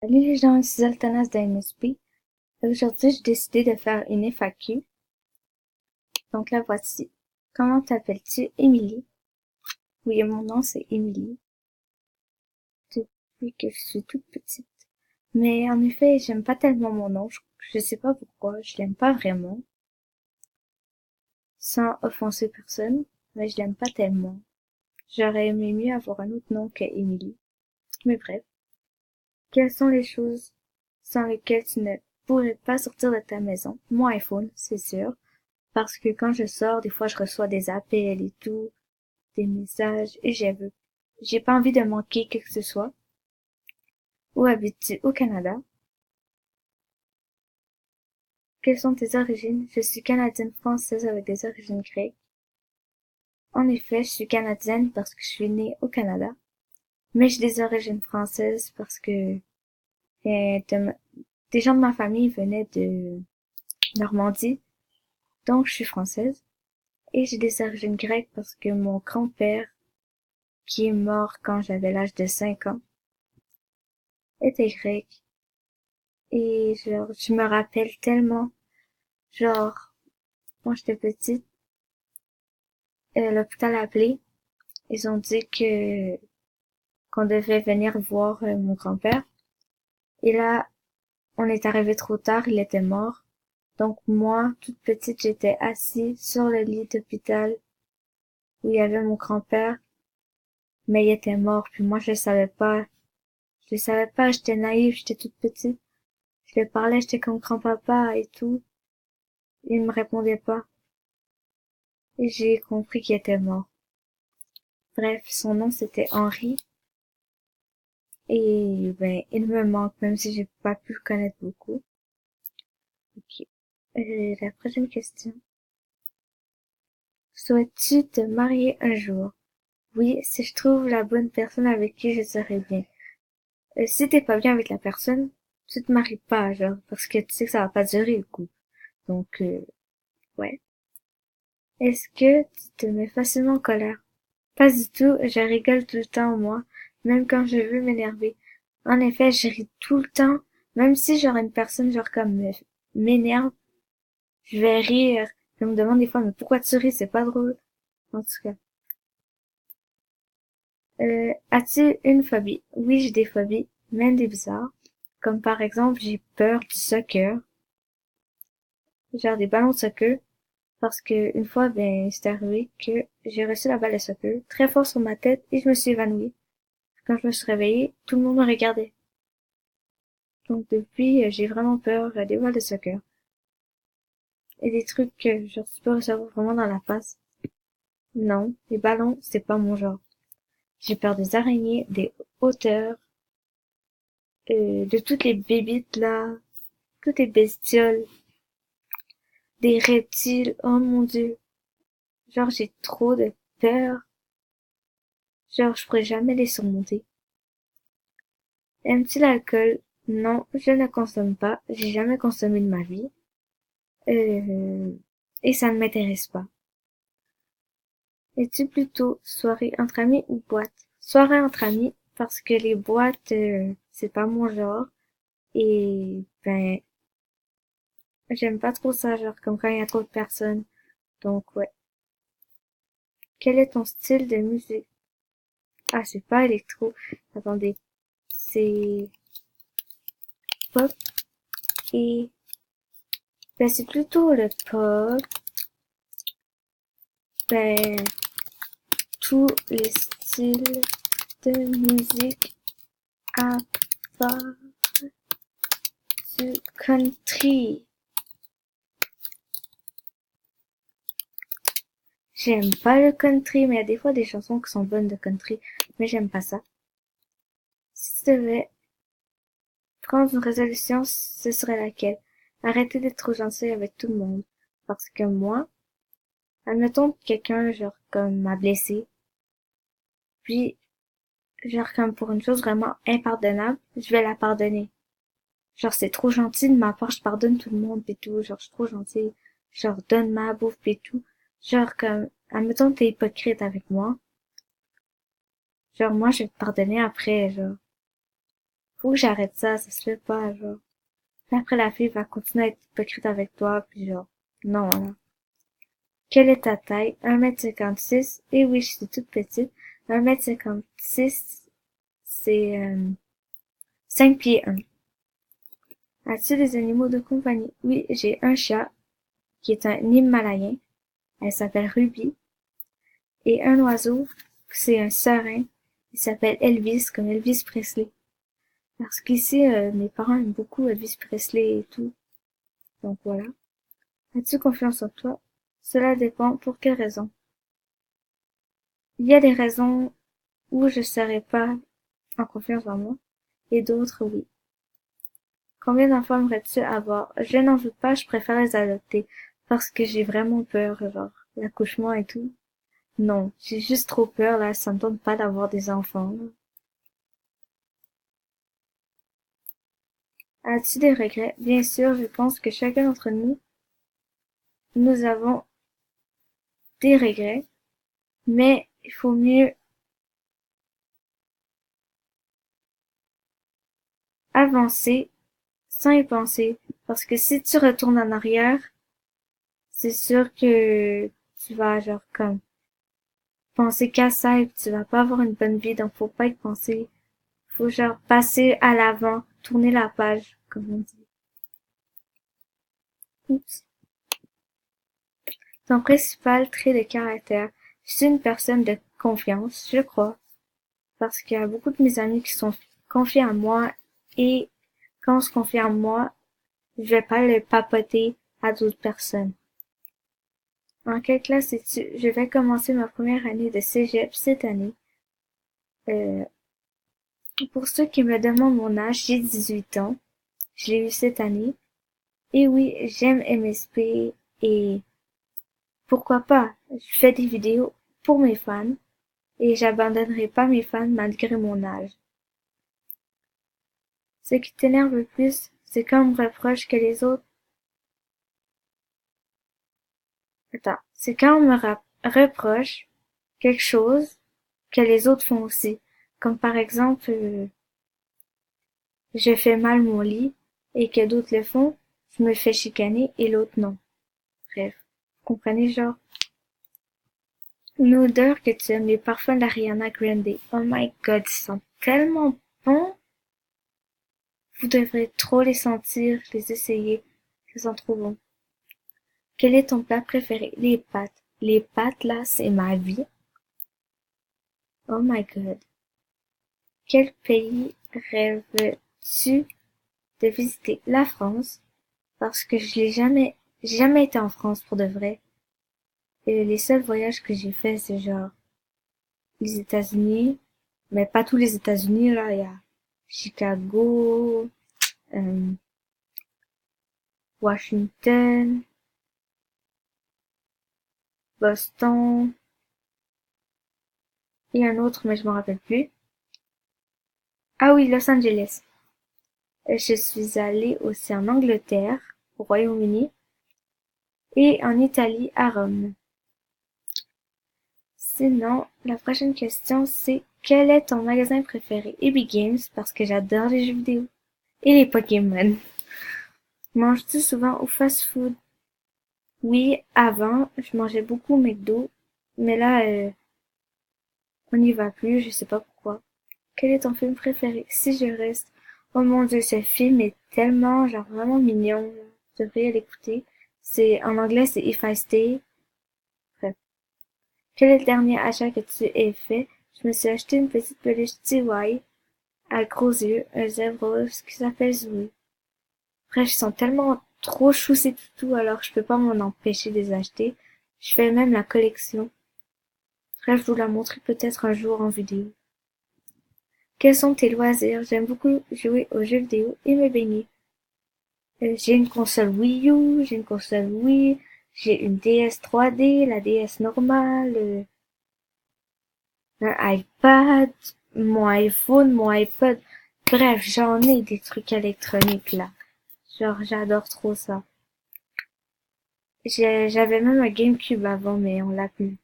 Salut les gens, c'est Zoltanas d'AMSP. Aujourd'hui, j'ai décidé de faire une FAQ. Donc la voici. Comment t'appelles-tu, Émilie? Oui, mon nom c'est Émilie, depuis que je suis toute petite. Mais en effet, j'aime pas tellement mon nom. Je sais pas pourquoi, je l'aime pas vraiment. Sans offenser personne, mais je l'aime pas tellement. J'aurais aimé mieux avoir un autre nom que Émilie. Mais bref. Quelles sont les choses sans lesquelles tu ne pourrais pas sortir de ta maison? Mon iPhone, c'est sûr. Parce que quand je sors, des fois, je reçois des appels et tout, des messages, et j'ai pas envie de manquer quelque que ce soit. Où habites-tu? Au Canada. Quelles sont tes origines? Je suis canadienne française avec des origines grecques. En effet, je suis canadienne parce que je suis née au Canada. Mais j'ai des origines françaises parce que des gens de ma famille venaient de Normandie, donc je suis française. Et j'ai des origines grecques parce que mon grand-père, qui est mort quand j'avais l'âge de 5 ans, était grec. Et genre, je me rappelle tellement, genre, quand j'étais petite, l'hôpital a appelé. Ils ont dit qu'on devait venir voir mon grand-père. Et là, on est arrivé trop tard, il était mort. Donc moi, toute petite, j'étais assise sur le lit d'hôpital où il y avait mon grand-père, mais il était mort. Puis moi, je le savais pas. Je le savais pas, j'étais naïve, j'étais toute petite. Je lui parlais, j'étais comme grand-papa et tout. Il me répondait pas. Et j'ai compris qu'il était mort. Bref, son nom c'était Henri. Et ben, il me manque, même si j'ai pas pu le connaître beaucoup. Ok. La prochaine question. Souhaites-tu te marier un jour? Oui, si je trouve la bonne personne avec qui je serai bien. Si t'es pas bien avec la personne, tu te maries pas, genre, parce que tu sais que ça va pas durer le coup. Donc, ouais. Est-ce que tu te mets facilement en colère? Pas du tout, je rigole tout le temps, moi, même quand je veux m'énerver. En effet, je ris tout le temps, même si genre une personne genre comme m'énerve, je vais rire. Je me demande des fois, mais pourquoi tu ris, c'est pas drôle. En tout cas. As-tu une phobie? Oui, j'ai des phobies, même des bizarres. Comme par exemple, j'ai peur du soccer, genre des ballons de soccer, parce que une fois, ben, c'est arrivé que j'ai reçu la balle de soccer très fort sur ma tête et je me suis évanouie. Quand je me suis réveillée, tout le monde me regardait. Donc depuis, j'ai vraiment peur des balles de soccer. Et des trucs que genre tu peux recevoir vraiment dans la face. Non, les ballons, c'est pas mon genre. J'ai peur des araignées, des hauteurs, de toutes les bébites là, toutes les bestioles, des reptiles, oh mon dieu. Genre j'ai trop de peur. Genre je pourrais jamais les surmonter. Aimes-tu l'alcool? Non, je ne consomme pas. J'ai jamais consommé de ma vie. Euh, et ça ne m'intéresse pas. Es-tu plutôt soirée entre amis ou boîte? Soirée entre amis, parce que les boîtes, c'est pas mon genre. Et ben, j'aime pas trop ça, genre comme quand il y a trop de personnes. Donc ouais. Quel est ton style de musique? Ah, c'est pas électro. Attendez. C'est pop et... Ben, c'est plutôt le pop. Ben, tous les styles de musique à part du country. J'aime pas le country, mais il y a des fois des chansons qui sont bonnes de country, mais j'aime pas ça. Si tu devais prendre une résolution, ce serait laquelle? Arrêter d'être trop gentil avec tout le monde. Parce que moi, admettons que quelqu'un, genre, comme m'a blessé, puis, genre, comme pour une chose vraiment impardonnable, je vais la pardonner. Genre, c'est trop gentil de ma part, je pardonne tout le monde pis tout, genre, je suis trop gentille. Genre, donne ma bouffe pis tout. Genre, comme, admettons que t'es hypocrite avec moi. Genre, moi, je vais te pardonner après, genre. Faut que j'arrête ça, ça se fait pas, genre. Puis après, la fille va continuer à être hypocrite avec toi, puis genre, non, là. Quelle est ta taille? 1,56 m. Et oui, je suis toute petite. 1,56 m, c'est 5 pieds 1. As-tu des animaux de compagnie? Oui, j'ai un chat, qui est un Himalayen. Elle s'appelle Ruby. Et un oiseau, c'est un serin. Il s'appelle Elvis, comme Elvis Presley. Parce qu'ici, mes parents aiment beaucoup Elvis Presley et tout. Donc voilà. As-tu confiance en toi? Cela dépend. Pour quelle raison? Il y a des raisons où je serais pas en confiance en moi, et d'autres oui. Combien d'enfants aimerais-tu avoir? Je n'en veux pas, je préfère les adopter, parce que j'ai vraiment peur, genre, l'accouchement et tout. Non, j'ai juste trop peur, là, ça me tente pas d'avoir des enfants. As-tu des regrets? Bien sûr, je pense que chacun d'entre nous, nous avons des regrets, mais il faut mieux avancer sans y penser. Parce que si tu retournes en arrière, c'est sûr que tu vas, genre, comme, penser qu'à ça et tu vas pas avoir une bonne vie, donc faut pas y penser. Faut, genre, passer à l'avant, tourner la page, comme on dit. Oups. Ton principal trait de caractère. Je suis une personne de confiance, je crois. Parce qu'il y a beaucoup de mes amis qui sont confiés en moi et quand on se confie en moi, je vais pas le papoter à d'autres personnes. En quelle classe es-tu? Je vais commencer ma première année de cégep cette année. Euh, pour ceux qui me demandent mon âge, j'ai 18 ans. Je l'ai eu cette année. Et oui, j'aime MSP et pourquoi pas, je fais des vidéos pour mes fans et j'abandonnerai pas mes fans malgré mon âge. Ce qui t'énerve le plus, c'est quand on me reproche que les autres... Attends, c'est quand on me reproche quelque chose que les autres font aussi. Comme par exemple, je fais mal mon lit et que d'autres le font, je me fais chicaner et l'autre non. Bref, vous comprenez genre? Une odeur que tu aimes, les parfums d'Ariana Grande. Oh my god, ils sont tellement bons. Vous devrez trop les sentir, les essayer. Ils sont trop bons. Quel est ton plat préféré? Les pâtes. Les pâtes, là, c'est ma vie. Oh my god. Quel pays rêves-tu de visiter? La France. Parce que je l'ai jamais été en France pour de vrai. Et les seuls voyages que j'ai faits, c'est genre les États-Unis. Mais pas tous les États-Unis, là. Il y a Chicago, euh, Washington, Boston, et un autre, mais je m'en rappelle plus. Ah oui, Los Angeles. Je suis allée aussi en Angleterre, au Royaume-Uni, et en Italie, à Rome. Sinon, la prochaine question, c'est quel est ton magasin préféré? Epic Games, parce que j'adore les jeux vidéo. Et les Pokémon. Manges-tu souvent au fast-food? Oui, avant, je mangeais beaucoup au McDo, mais là, on n'y va plus, je sais pas pourquoi. Quel est ton film préféré? Si je reste. Oh mon dieu, ce film est tellement, genre, vraiment mignon. Je devrais l'écouter. C'est, en anglais, c'est If I Stay. Bref. Quel est le dernier achat que tu aies fait? Je me suis acheté une petite peluche TY à gros yeux, un zèbre rose qui s'appelle Zoé. Bref, ils sont tellement trop choux ces toutous, alors je peux pas m'en empêcher de les acheter. Je fais même la collection. Bref, je vous la montrerai peut-être un jour en vidéo. Quels sont tes loisirs? J'aime beaucoup jouer aux jeux vidéo et me baigner. J'ai une console Wii U, j'ai une console Wii, j'ai une DS 3D, la DS normale, un iPad, mon iPhone, mon iPod. Bref, j'en ai des trucs électroniques là. Genre, j'adore trop ça. J'avais même un GameCube avant, mais on l'a plus.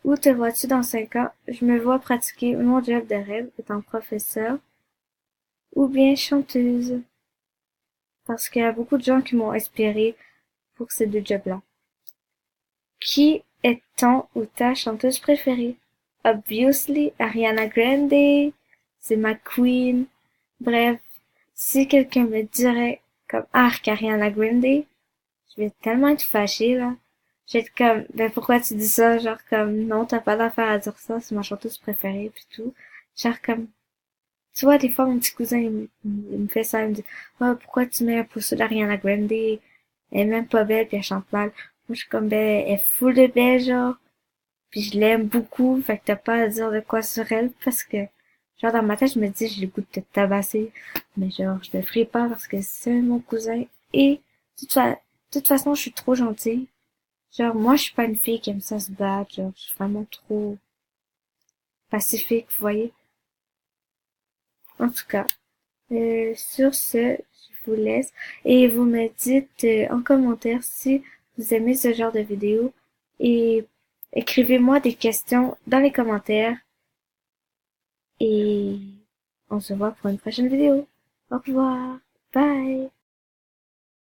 Où te vois-tu dans 5 ans? Je me vois pratiquer mon job de rêve étant professeur ou bien chanteuse. Parce qu'il y a beaucoup de gens qui m'ont inspiré pour ces deux jobs-là. Qui est ton ou ta chanteuse préférée? Obviously, Ariana Grande, c'est ma queen. Bref, si quelqu'un me dirait comme arc Ariana Grande, je vais tellement être fâchée, là. Je vais être comme, ben pourquoi tu dis ça? Genre comme, non, t'as pas d'affaire à dire ça, c'est ma chanteuse préférée, pis tout. Genre comme, tu vois, des fois, mon petit cousin, il me fait ça, il me dit, oh, pourquoi tu mets un pouce d'Ariana Grande? Elle est même pas belle, puis elle chante mal. Moi, je suis comme, ben, elle est full de belle, genre. Puis je l'aime beaucoup, fait que t'as pas à dire de quoi sur elle, parce que, genre, dans ma tête, je me dis, j'ai le goût de te tabasser. Mais genre, je le ferai pas parce que c'est mon cousin. Et, de toute façon, je suis trop gentille. Genre, moi, je suis pas une fille qui aime ça se battre, genre, je suis vraiment trop pacifique, vous voyez. En tout cas, sur ce, je vous laisse et vous me dites en commentaire si vous aimez ce genre de vidéo et écrivez-moi des questions dans les commentaires et on se voit pour une prochaine vidéo. Au revoir. Bye.